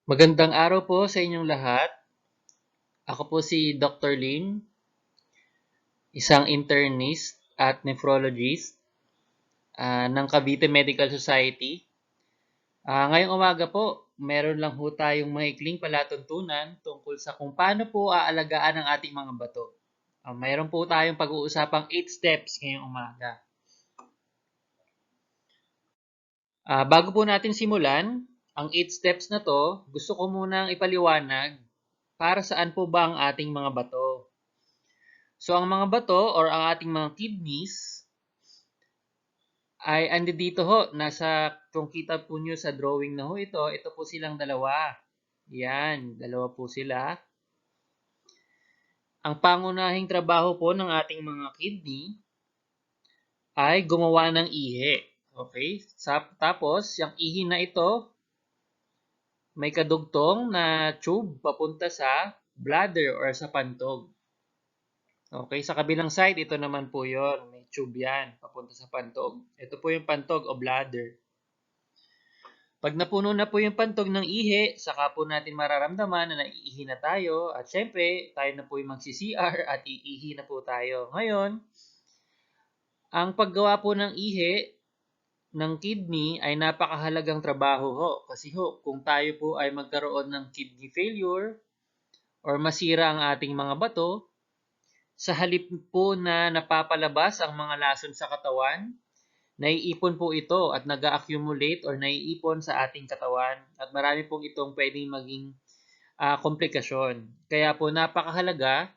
Magandang araw po sa inyong lahat. Ako po si Dr. Lin, isang internist at nephrologist ng Cavite Medical Society. Ngayong umaga po, meron lang po tayong maikling palatuntunan tungkol sa kung paano po aalagaan ang ating mga bato. Mayroon po tayong pag-uusapang 8 steps ngayong umaga. Bago po natin simulan, ang 8 steps na to, gusto ko munang ipaliwanag para saan po ba ang ating mga bato. So, ang mga bato or ang ating mga kidneys ay andi dito ho. Kung kita po nyo sa drawing na ho ito po silang dalawa. Yan, dalawa po sila. Ang pangunahing trabaho po ng ating mga kidney ay gumawa ng ihi. Okay? Tapos, yung ihi na ito, may kadugtong na tube papunta sa bladder or sa pantog. Okay, sa kabilang side, ito naman po yon. May tube yan, papunta sa pantog. Ito po yung pantog o bladder. Pag napuno na po yung pantog ng ihi, saka po natin mararamdaman na naiihi na tayo. At syempre, tayo na po yung magsi-CR at iihi na po tayo. Ngayon, ang paggawa po ng ihi ng kidney ay napakahalagang trabaho ho. Kasi ho, kung tayo po ay magkaroon ng kidney failure or masira ang ating mga bato, sa halip po na napapalabas ang mga lason sa katawan, naiipon po ito at nag-accumulate or naiipon sa ating katawan at marami pong itong pwedeng maging komplikasyon. Kaya po napakahalaga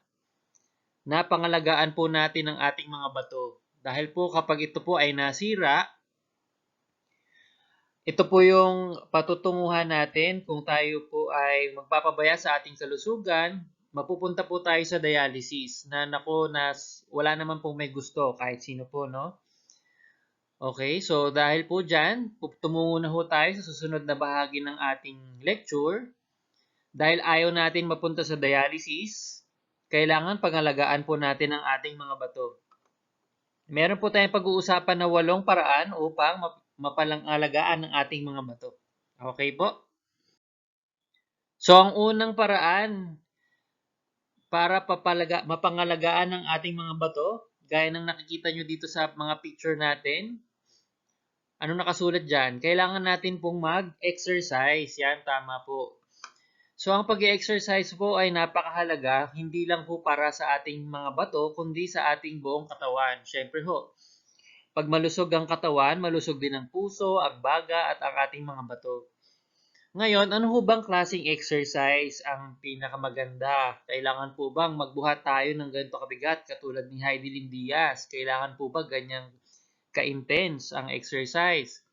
na pangalagaan po natin ang ating mga bato. Dahil po kapag ito po ay nasira, ito po yung patutunguhan natin kung tayo po ay magpapabaya sa ating kalusugan, mapupunta po tayo sa dialysis na wala naman pong may gusto kahit sino po, no? Okay, so dahil po dyan, tumungo na ho tayo sa susunod na bahagi ng ating lecture. Dahil ayaw natin mapunta sa dialysis, kailangan pangalagaan po natin ang ating mga bato. Meron po tayong pag-uusapan na 8 paraan upang mapangalagaan ang ating mga bato. Okay po? So, ang unang paraan para mapangalagaan ang ating mga bato, gaya ng nakikita nyo dito sa mga picture natin, ano nakasulat dyan? Kailangan natin pong mag-exercise. Yan, tama po. So, ang pag-exercise po ay napakahalaga, hindi lang po para sa ating mga bato, kundi sa ating buong katawan. Siyempre ho, pag malusog ang katawan, malusog din ang puso, ang baga, at ang ating mga bato. Ngayon, ano ho bang klaseng exercise ang pinakamaganda? Kailangan po bang magbuhat tayo ng ganito kabigat katulad ni Heidi Lim Diaz? Kailangan po ba ganyang ka-intense ang exercise?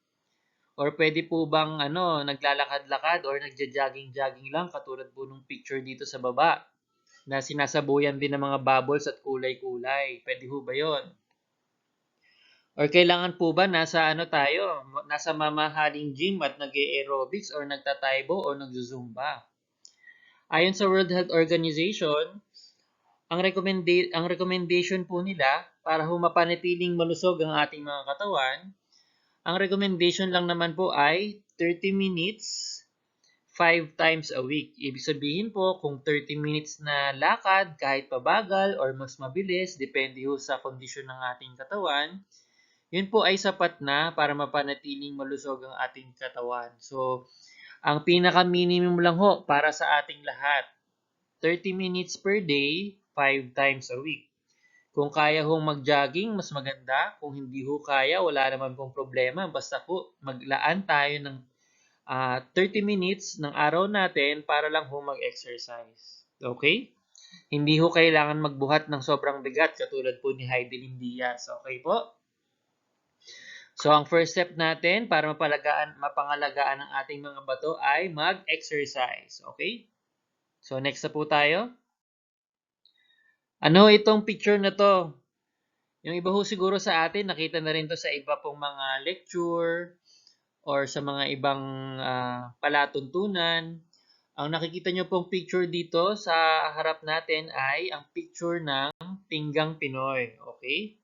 Or pwede po bang naglalakad-lakad or nagja-jogging-jogging lang katulad po nung picture dito sa baba na sinasabuyan din ng mga bubbles at kulay-kulay? Pwede ho ba 'yon? Or kailangan po ba nasa mamahaling gym at nag-aerobics or nagtataybo o nagzuzumba? Ayon sa World Health Organization, ang recommendation po nila para mapanatiling malusog ang ating mga katawan, ang recommendation lang naman po ay 30 minutes 5 times a week. Ibig sabihin po, kung 30 minutes na lakad, kahit pabagal or mas mabilis, depende ho sa kondisyon ng ating katawan, yun po ay sapat na para mapanatiling malusog ang ating katawan. So, ang pinaka-minimum lang ho para sa ating lahat, 30 minutes per day, 5 times a week. Kung kaya hong mag-jogging, mas maganda. Kung hindi ho kaya, wala naman pong problema. Basta po, maglaan tayo ng 30 minutes ng araw natin para lang ho mag-exercise. Okay? Hindi ho kailangan magbuhat ng sobrang bigat katulad po ni Heidi Lim Diaz. Okay po? So, ang first step natin para mapangalagaan ang ating mga bato ay mag-exercise. Okay? So, next na po tayo. Ano itong picture na to? Yung iba ho siguro sa atin, nakita na rin to sa iba pong mga lecture or sa mga ibang palatuntunan. Ang nakikita nyo pong picture dito sa harap natin ay ang picture ng pinggang Pinoy. Okay?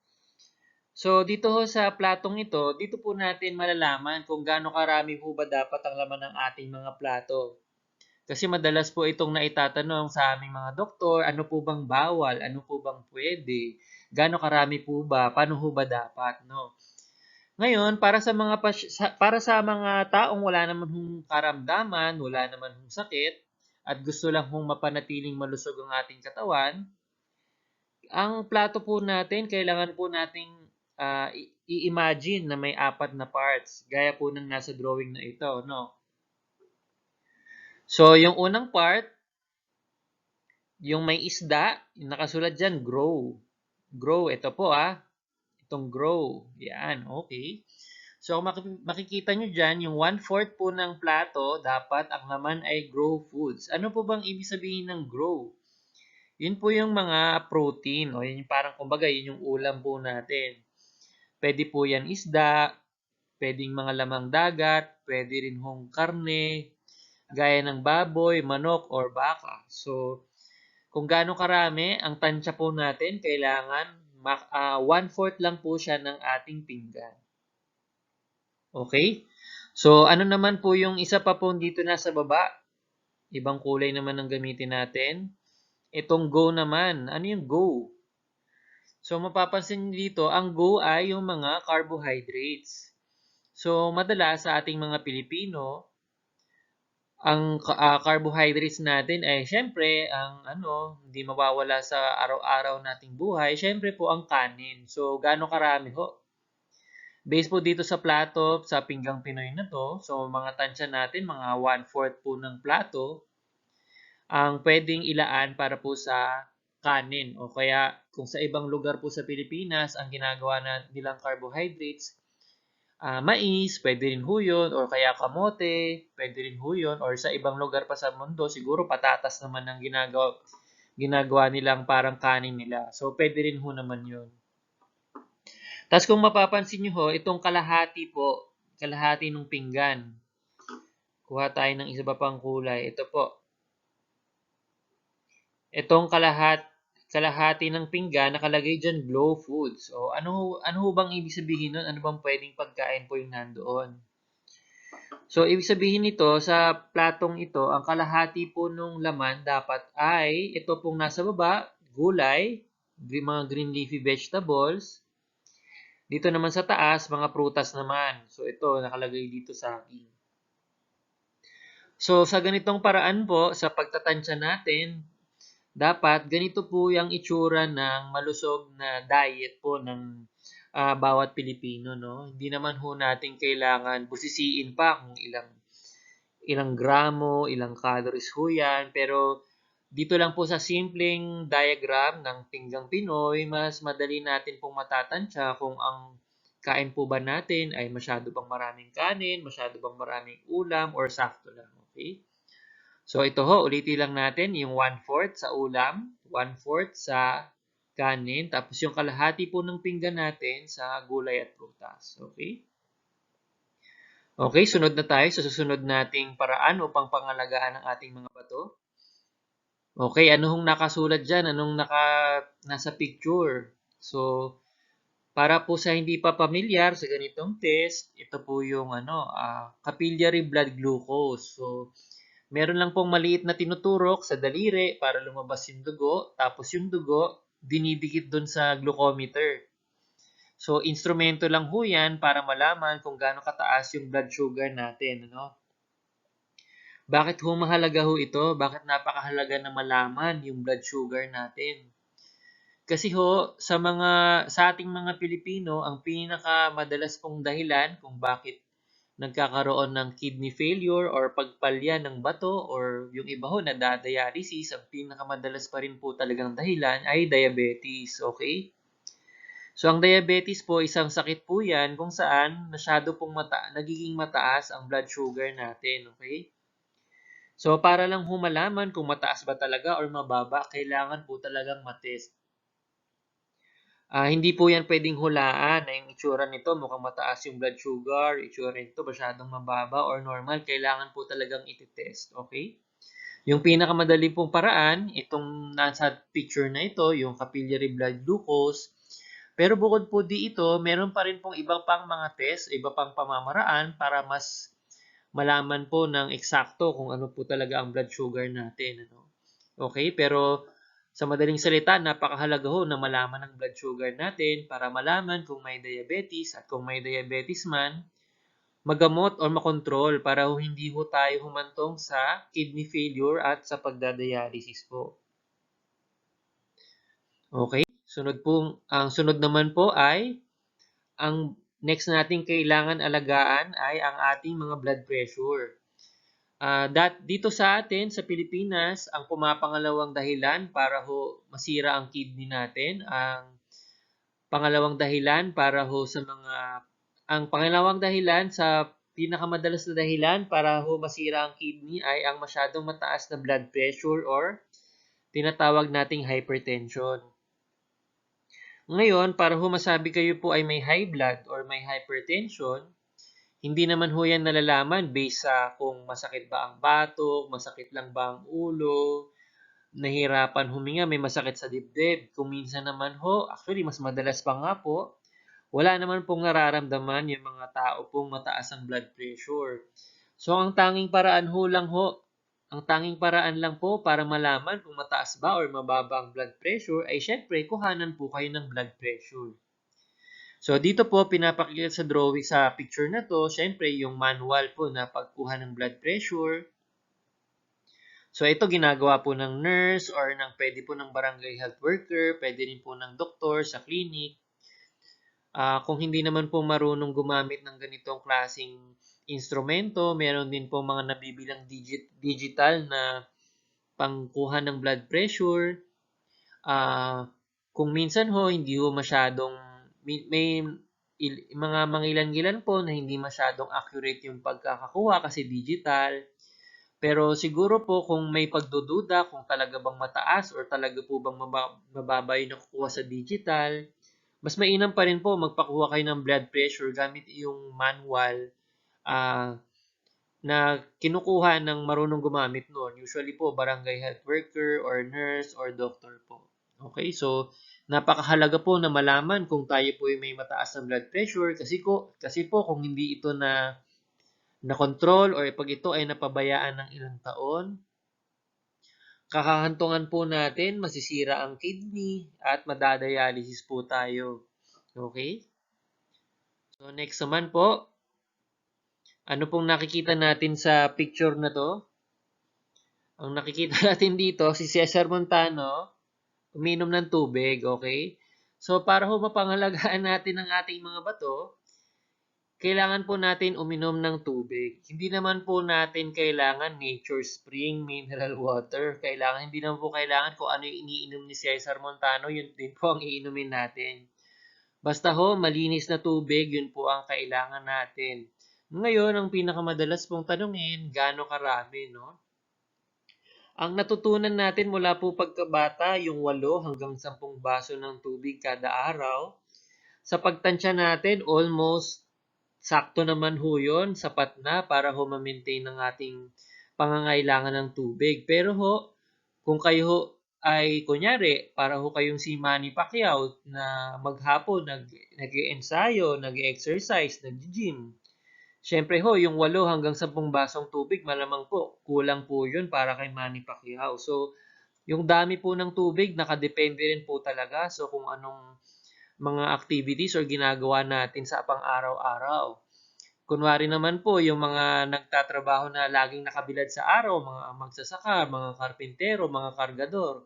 So, dito ho sa platong ito, dito po natin malalaman kung gaano karami po ba dapat ang laman ng ating mga plato. Kasi madalas po itong naitatanong sa aming mga doktor, ano po bang bawal, ano po bang pwede, gaano karami po ba, paano po ba dapat, no? Ngayon, para sa mga taong wala naman hong karamdaman, wala naman hong sakit, at gusto lang hong mapanatiling malusog ang ating katawan, ang plato po natin, kailangan po nating i-imagine na may 4 na parts, gaya po ng nasa drawing na ito, no? So, yung unang part, yung may isda, yung nakasulat dyan, grow. Grow, ito po itong grow. Yan, okay. So, makikita nyo dyan, yung 1/4 po ng plato, dapat ang laman ay grow foods. Ano po bang ibig sabihin ng grow? Yun po yung mga protein, o yun yung parang kumbaga, yun yung ulam po natin. Pwede po yan isda, pwedeng mga lamang dagat, pwede rin hong karne, gaya ng baboy, manok, or baka. So, kung gaano karami, ang tansya po natin, kailangan 1/4 lang po siya ng ating pinggan. Okay? So, ano naman po yung isa pa po dito nasa baba? Ibang kulay naman ang gamitin natin. Itong go naman. Ano yung go? So, mapapansin niyo dito, ang go ay yung mga carbohydrates. So, madalas sa ating mga Pilipino, ang carbohydrates natin ay syempre, hindi mawawala sa araw-araw nating buhay, syempre po ang kanin. So, gaano karami ho? Based po dito sa plato, sa pinggang Pinoy na to, so mga tansya natin, mga 1/4 po ng plato, ang pwedeng ilaan para po sa kanin. O kaya, kung sa ibang lugar po sa Pilipinas, ang ginagawa nilang carbohydrates, mais, pwede rin ho yun, or kaya kamote, pwede rin ho yun, or sa ibang lugar pa sa mundo, siguro patatas naman ang ginagawa nilang parang kanin nila. So, pwede rin ho naman yun. Tapos kung mapapansin nyo ho, itong kalahati po, kalahati ng pinggan. Kuha tayo ng isa pa pang kulay. Ito po. Itong kalahati ng pinggan, nakalagay dyan, glow foods. O ano ho bang ibig sabihin nun? Ano bang pwedeng pagkain po yung nandoon? So, ibig sabihin nito, sa platong ito, ang kalahati po nung laman dapat ay, ito pong nasa baba, gulay, mga green leafy vegetables. Dito naman sa taas, mga prutas naman. So, ito, nakalagay dito sa akin. So, sa ganitong paraan po, sa pagtatansya natin, dapat ganito po yung itsura ng malusog na diet po ng bawat Pilipino, no? Hindi naman ho natin kailangan busisiin pa kung ilang gramo, ilang calories ho yan, pero dito lang po sa simpleng diagram ng pinggang Pinoy, mas madali natin pong matatansya kung ang kain po ba natin ay masyado bang maraming kanin, masyado bang maraming ulam, or sakto lang. Okay? So ito ho, ulitin lang natin yung 1/4 sa ulam, 1/4 sa kanin, tapos yung kalahati po ng pinggan natin sa gulay at prutas. Okay? Okay, sunod na tayo sa susunod nating paraan upang pangalagaan ang ating mga bato. Okay, ano hong nakasulat dyan? Nasa picture? So, para po sa hindi pa pamilyar sa ganitong test, ito po yung capillary blood glucose. So, meron lang pong maliit na tinuturok sa daliri para lumabas yung dugo. Tapos yung dugo, dinidikit dun sa glucometer. So, instrumento lang ho yan para malaman kung gaano kataas yung blood sugar natin. Bakit ho mahalaga ho ito? Bakit napakahalaga na malaman yung blood sugar natin? Kasi ho, sa ating mga Pilipino, ang pinakamadalas pong dahilan kung bakit nagkakaroon ng kidney failure or pagpalya ng bato or yung iba ho na dialysis, ang pinakamadalas pa rin po talagang dahilan ay diabetes, okay? So, ang diabetes po, isang sakit po yan kung saan masyado pong nagiging mataas ang blood sugar natin, okay? So, para lang humalaman kung mataas ba talaga or mababa, kailangan po talagang matest. Hindi po yan pwedeng hulaan na yung itsura nito mukhang mataas yung blood sugar, itsura nito masyadong mababa or normal. Kailangan po talagang ititest, okay? Yung pinakamadali pong paraan, itong nasa picture na ito, yung capillary blood glucose. Pero bukod po dito, meron pa rin pong iba pang mga test, iba pang pamamaraan para mas malaman po ng eksakto kung ano po talaga ang blood sugar natin. Ano? Okay, pero sa madaling salita, napakahalaga ho na malaman ang blood sugar natin para malaman kung may diabetes at kung may diabetes man, magamot o makontrol para ho hindi ho tayo humantong sa kidney failure at sa pagdadialysis po. Okay, ang sunod naman po ay ang next nating kailangan alagaan ay ang ating mga blood pressure. Dito sa atin, sa Pilipinas, ang pumapangalawang dahilan para ho masira ang kidney natin, ang pangalawang dahilan sa pinakamadalas na dahilan para ho masira ang kidney ay ang masyadong mataas na blood pressure or tinatawag nating hypertension. Ngayon, para ho masabi kayo po ay may high blood or may hypertension, hindi naman ho yan nalalaman based sa kung masakit ba ang batok, masakit lang ba ang ulo, nahirapan huminga, may masakit sa dibdib. Kung minsan naman ho, actually mas madalas pa nga po, wala naman pong nararamdaman yung mga tao pong mataas ang blood pressure. So ang tanging paraan lang po para malaman kung mataas ba or mababa ang blood pressure ay syempre kuhanan po kayo ng blood pressure. So dito po pinapakita sa drawing sa picture na to, syempre yung manual po na pagkuha ng blood pressure. So ito ginagawa po ng nurse or pwede po ng barangay health worker, pwede rin po ng doktor sa clinic. Kung hindi naman po marunong gumamit ng ganitong klaseng instrumento, meron din po mga nabibilang digital na pangkuha ng blood pressure. Kung minsan ho, hindi ho masyadong, may mga mangilan-gilan po na hindi masyadong accurate yung pagkakakuha kasi digital. Pero siguro po kung may pagdududa kung talaga bang mataas or talaga po bang mababa yung nakukuha sa digital, mas mainam pa rin po magpakuha kayo ng blood pressure gamit yung manual na kinukuha ng marunong gumamit noon. Usually po barangay health worker or nurse or doctor po. Okay, so napakahalaga po na malaman kung tayo po ay may mataas na blood pressure kasi po kung hindi ito na control or pag ito ay napabayaan ng ilang taon, kakahantungan po natin, masisira ang kidney at madadialysis po tayo. Okay? So next naman po, ano pong nakikita natin sa picture na to? Ang nakikita natin dito, si Cesar Montano, uminom ng tubig, okay? So para ho mapangalagaan natin ang ating mga bato, kailangan po natin uminom ng tubig. Hindi naman po natin kailangan nature spring, mineral water. Hindi naman po kailangan kung ano yung iniinom ni Cesar Montano, yun din po ang iinumin natin. Basta ho, malinis na tubig, yun po ang kailangan natin. Ngayon, ang pinakamadalas pong tanungin, gaano karami, no? Ang natutunan natin mula po pagkabata, yung 8 hanggang 10 baso ng tubig kada araw. Sa pagtansya natin, almost sakto naman ho yun, sapat na para ho ma-maintain ng ating pangangailangan ng tubig. Pero ho, kung kayo ho ay kunyari, para ho kayong si Manny Pacquiao na maghapon nag-ensayo, nag-exercise, nag-gym. Siyempre ho, yung 8 hanggang 10 basong tubig, malamang po, kulang po yun para kay Manny Pacquiao. So, yung dami po ng tubig, nakadepende rin po talaga. So, kung anong mga activities or ginagawa natin sa pang-araw-araw. Kunwari naman po, yung mga nagtatrabaho na laging nakabilad sa araw, mga magsasaka, mga karpintero, mga kargador.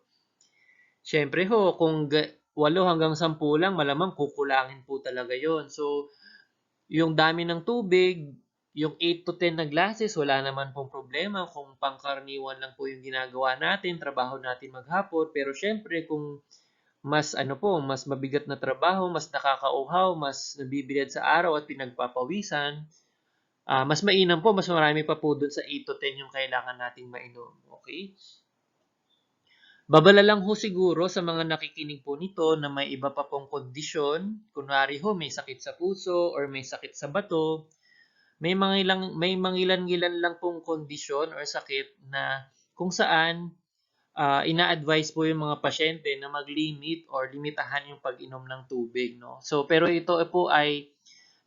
Siyempre ho, kung 8 hanggang 10 lang, malamang kukulangin po talaga yon. So, yung dami ng tubig, yung 8 to 10 na glasses, wala naman pong problema kung pangkaraniwan lang po yung ginagawa natin, trabaho natin maghapon. Pero siyempre, kung mas mabigat na trabaho, mas nakakauhaw, mas nabibilad sa araw at pinagpapawisan, mas mainam po, mas marami pa po dun sa 8 to 10 yung kailangan nating mainom. Okay? Babala lang ho siguro sa mga nakikinig po nito na may iba pa pong kondisyon. Kunwari ho, may sakit sa puso or may sakit sa bato. May mangilan-gilan lang pong kondisyon or sakit na kung saan ina-advise po yung mga pasyente na mag-limit or limitahan yung pag-inom ng tubig, no? So, pero ito po ay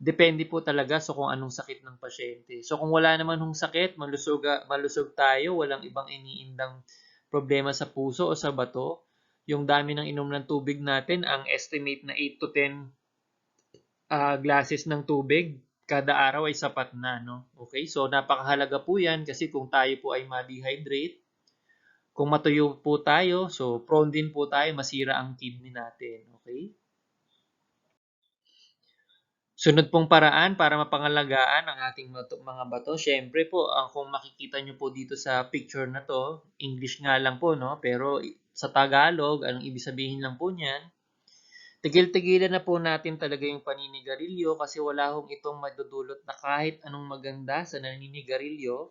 Depende po talaga sa kung anong sakit ng pasyente. So kung wala naman hong sakit, malusog tayo, walang ibang iniindang problema sa puso o sa bato, yung dami ng inom ng tubig natin, ang estimate na 8 to 10 glasses ng tubig kada araw ay sapat na, no? Okay? So napakahalaga po 'yan kasi kung tayo po ay ma-dehydrate, kung matuyo po tayo, so prone din po tayo masira ang kidney natin, okay? Sunod pong paraan para mapangalagaan ang ating mga bato, syempre po, kung makikita nyo po dito sa picture na to, English nga lang po, no? Pero sa Tagalog, anong ibig sabihin lang po niyan? Tigil-tigilan na po natin talaga yung paninigarilyo kasi wala hong itong madudulot na kahit anong maganda sa naninigarilyo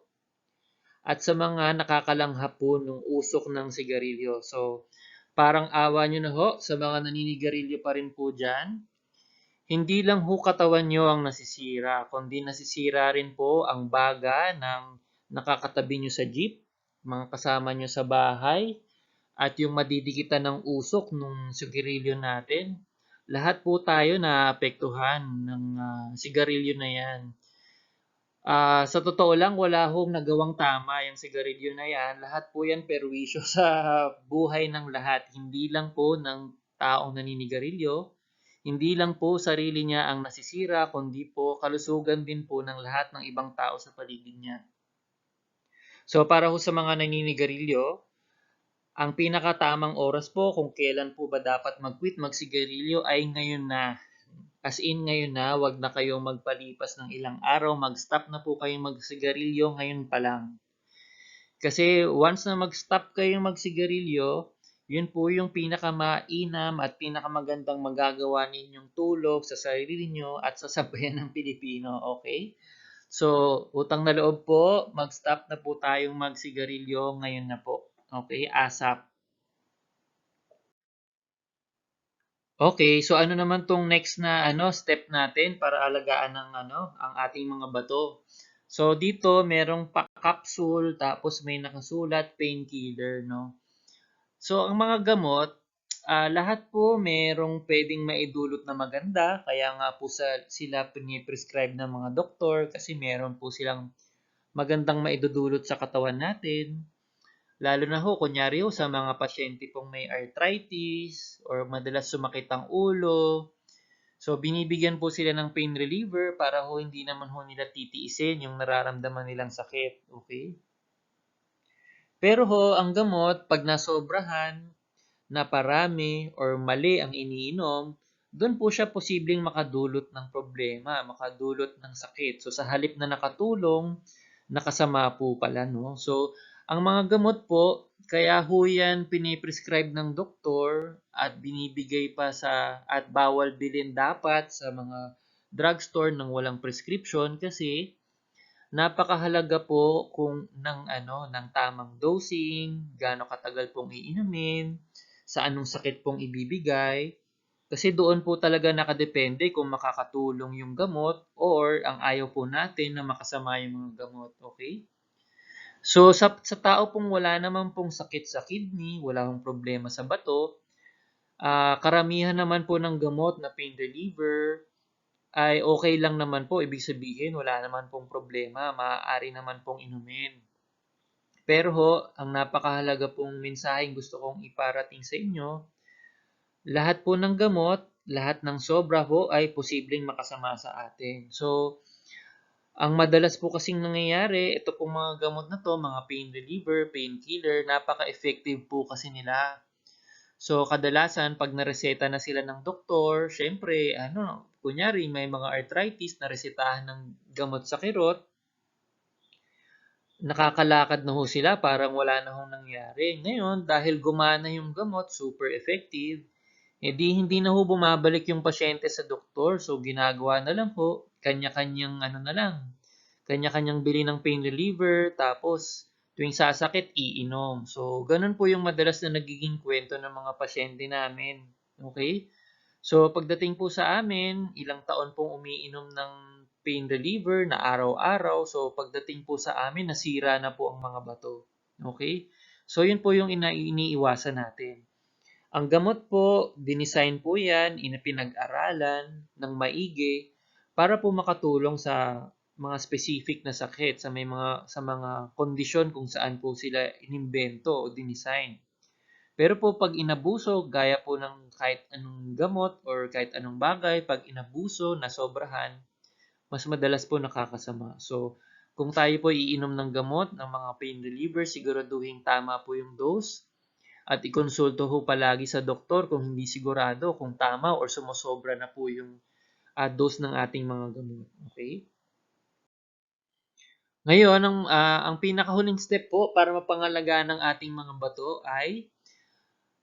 at sa mga nakakalanghap po ng usok ng sigarilyo. So, parang awa nyo na ho sa mga naninigarilyo pa rin po dyan. Hindi lang ho katawan nyo ang nasisira, kundi nasisira rin po ang baga ng nakakatabi nyo sa jeep, mga kasama nyo sa bahay, at yung madidikitan ng usok ng sigarilyo natin. Lahat po tayo naapektuhan ng sigarilyo na yan. Sa totoo lang, wala hong nagawang tama yung sigarilyo na yan. Lahat po yan perwisyo sa buhay ng lahat. Hindi lang po ng taong naninigarilyo. Hindi lang po sarili niya ang nasisira, kundi po kalusugan din po ng lahat ng ibang tao sa paligid niya. So para ho sa mga naninigarilyo, ang pinakatamang oras po kung kailan po ba dapat mag-quit magsigarilyo ay ngayon na. As in ngayon na, wag na kayong magpalipas ng ilang araw, mag-stop na po kayong magsigarilyo ngayon pa lang. Kasi once na mag-stop kayong magsigarilyo, yun po yung pinakamainam at pinakamagandang magagawa ninyong tulog sa sarili nyo at sa sambayan ng Pilipino, okay? So, utang na loob po, mag-stop na po tayong magsigarilyo ngayon na po. Okay, ASAP. Okay, so ano naman tong next na step natin para alagaan ng ang ating mga bato. So dito merong capsule tapos may nakasulat painkiller, no. So ang mga gamot, lahat po merong pwedeng maidulot na maganda, kaya nga po sila pini-prescribe ng mga doktor kasi meron po silang magandang maidudulot sa katawan natin. Lalo na ho, kunyari ho, sa mga pasyente pong may arthritis or madalas sumakit ang ulo. So, binibigyan po sila ng pain reliever para ho hindi naman ho nila titiisin yung nararamdaman nilang sakit. Okay? Pero ho, ang gamot, pag nasobrahan, naparami, or mali ang iniinom, doon po siya posibleng makadulot ng problema, makadulot ng sakit. So, sa halip na nakatulong, nakasama po pala, no? So, ang mga gamot po, kaya ho yan piniprescribe ng doktor at binibigay pa at bawal bilhin dapat sa mga drugstore ng walang prescription kasi napakahalaga po kung ng tamang dosing, gaano katagal pong iinumin, sa anong sakit pong ibibigay. Kasi doon po talaga nakadepende kung makakatulong yung gamot or ang ayaw po natin na makasama yung mga gamot. Okay? So, sa tao pong wala naman pong sakit sa kidney, wala pong problema sa bato, karamihan naman po ng gamot na pain reliever ay okay lang naman po. Ibig sabihin, wala naman pong problema. Maaari naman pong inumin. Pero ho, ang napakahalaga pong mensaheng gusto kong iparating sa inyo, lahat po ng gamot, lahat ng sobra ho ay posibleng makasama sa atin. So, ang madalas po kasing nangyayari, ito pong mga gamot na to, mga pain reliever, painkiller, napaka-effective po kasi nila. So, kadalasan, pag nareseta na sila ng doktor, syempre, kunyari, may mga arthritis, naresetahan ng gamot sa kirot, nakakalakad na ho sila, parang wala na hong nangyari. Ngayon, dahil gumana yung gamot, super effective, hindi na ho bumabalik yung pasyente sa doktor. So, ginagawa na lang ho, kanya-kanyang na lang, kanya-kanyang bili ng pain reliever, tapos tuwing sasakit, iinom. So, ganun po yung madalas na nagiging kwento ng mga pasyente namin. Okay? So, pagdating po sa amin, ilang taon pong umiinom ng pain reliever na araw-araw. So, pagdating po sa amin, nasira na po ang mga bato. Okay? So, yun po yung iniiwasan natin. Ang gamot po, dinesign po yan, pinag-aralan ng maigi para po makatulong sa mga specific na sakit sa mga kondisyon kung saan po sila inimbento o dinesign. Pero po pag inabuso, gaya po ng kahit anong gamot or kahit anong bagay, pag inabuso, nasobrahan, mas madalas po nakakasama. So, kung tayo po iinom ng gamot, ng mga pain reliever, siguraduhin tama po yung dose at ikonsulto ho palagi sa doktor kung hindi sigurado kung tama or sumusobra na po yung dose ng ating mga gamot. Okay? Ngayon, ang pinakahuling step po para mapangalagaan ng ating mga bato ay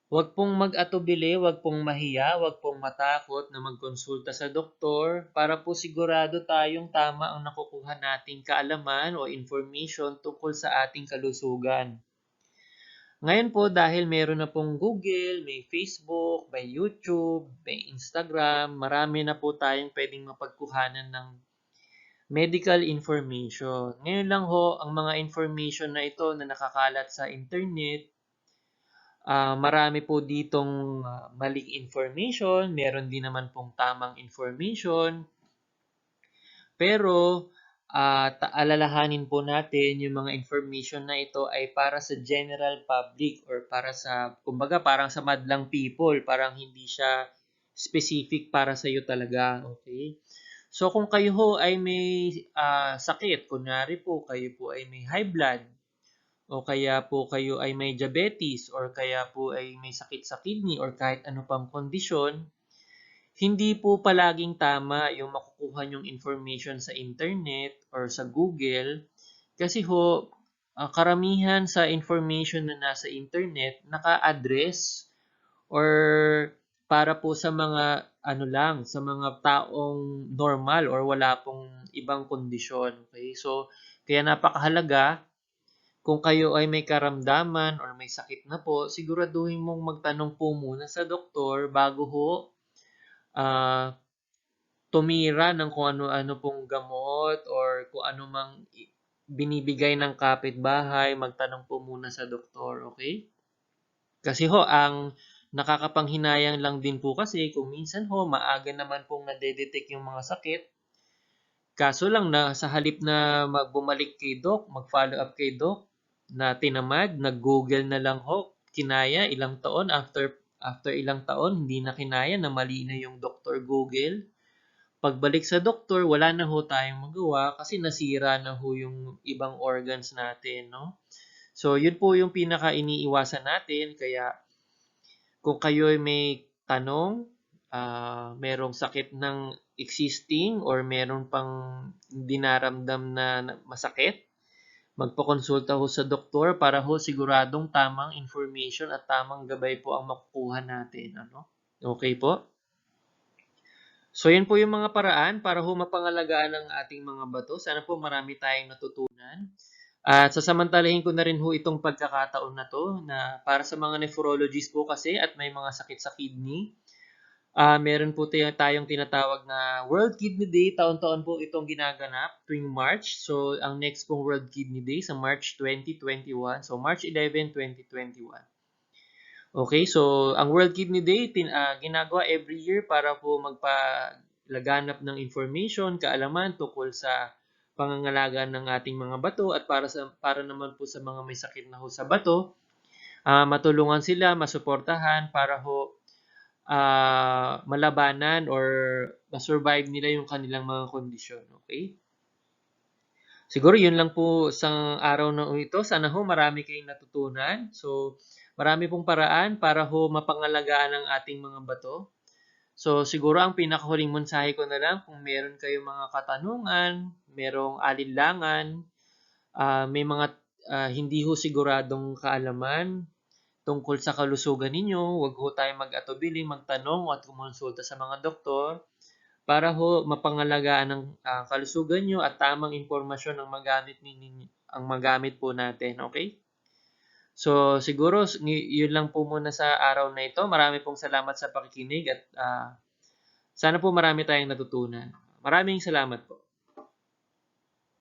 huwag pong mag-atubili, huwag pong mahiya, huwag pong matakot na magkonsulta sa doktor para po sigurado tayong tama ang nakukuha nating kaalaman o information tungkol sa ating kalusugan. Ngayon po dahil meron na pong Google, may Facebook, may YouTube, may Instagram, marami na po tayong pwedeng mapagkuhanan ng medical information. Ngayon lang ho, ang mga information na ito na nakakalat sa internet, marami po ditong maling information, meron din naman pong tamang information. Pero alalahanin po natin yung mga information na ito ay para sa general public or para sa, kumbaga parang sa madlang people, parang hindi siya specific para sa iyo talaga, okay? So kung kayo ho ay may sakit, kunyari po kayo po ay may high blood, o kaya po kayo ay may diabetes, or kaya po ay may sakit sa kidney or kahit ano pang kondisyon, hindi po palaging tama yung makukuha yung information sa internet or sa Google kasi ho, karamihan sa information na nasa internet naka-address or para po sa mga ano lang, sa mga taong normal or wala pong ibang kondisyon. Okay? So, kaya napakahalaga kung kayo ay may karamdaman or may sakit na po, siguraduhin mong magtanong po muna sa doktor bago ho ah, tumira ng kung ano-ano pong gamot or kung ano mang binibigay ng kapitbahay, magtanong po muna sa doktor, okay? Kasi ho, ang nakakapanghinayang lang din po kasi kung minsan ho, maaga naman pong nade-detect yung mga sakit. Kaso lang na sa halip na bumalik kay Doc, mag-follow up kay Doc, na tinamad, nag-Google na lang ho, kinaya ilang taon, after ilang taon, hindi na kinaya na mali na yung Dr. Google. Pagbalik sa doktor, wala na ho tayong magawa kasi nasira na ho yung ibang organs natin, no? So, yun po yung pinaka-iniiwasan natin. Kaya, kung kayo may tanong, merong sakit ng existing or meron pang dinaramdam na masakit, magpakonsulta ho sa doktor para ho siguradong tamang information at tamang gabay po ang makukuha natin. Ano? Okay po? So, yan po yung mga paraan para ho mapangalagaan ang ating mga bato. Sana po marami tayong natutunan. At sasamantalahin ko na rin ho itong pagkakataon na to na para sa mga nephrologists po kasi at may mga sakit sa kidney. Meron po tayong tinatawag na World Kidney Day. Taon-taon po itong ginaganap tuwing March. So, ang next pong World Kidney Day sa March 2021. So, March 11, 2021. Okay, so ang World Kidney Day ginagawa every year para po magpalaganap ng information, kaalaman tungkol sa pangangalaga ng ating mga bato at para naman po sa mga may sakit na ho sa bato, matulungan sila, masuportahan para ho malabanan or ma-survive nila yung kanilang mga kondisyon. Okay? Siguro yun lang po sa araw na ito. Sana ho marami kayong natutunan. So, marami pong paraan para ho mapangalagaan ang ating mga bato. So, siguro ang pinakahuling mensahe ko na lang kung meron kayong mga katanungan, merong alinlangan, may mga hindi ho siguradong kaalaman tungkol sa kalusugan ninyo, huwag ho tayong mag-atubili, magtanong at kumonsulta sa mga doktor para ho mapangalagaan ang kalusugan nyo at tamang impormasyon ang magamit po natin. Okay? So, siguro yun lang po muna sa araw na ito. Marami pong salamat sa pakikinig at sana po marami tayong natutunan. Maraming salamat po.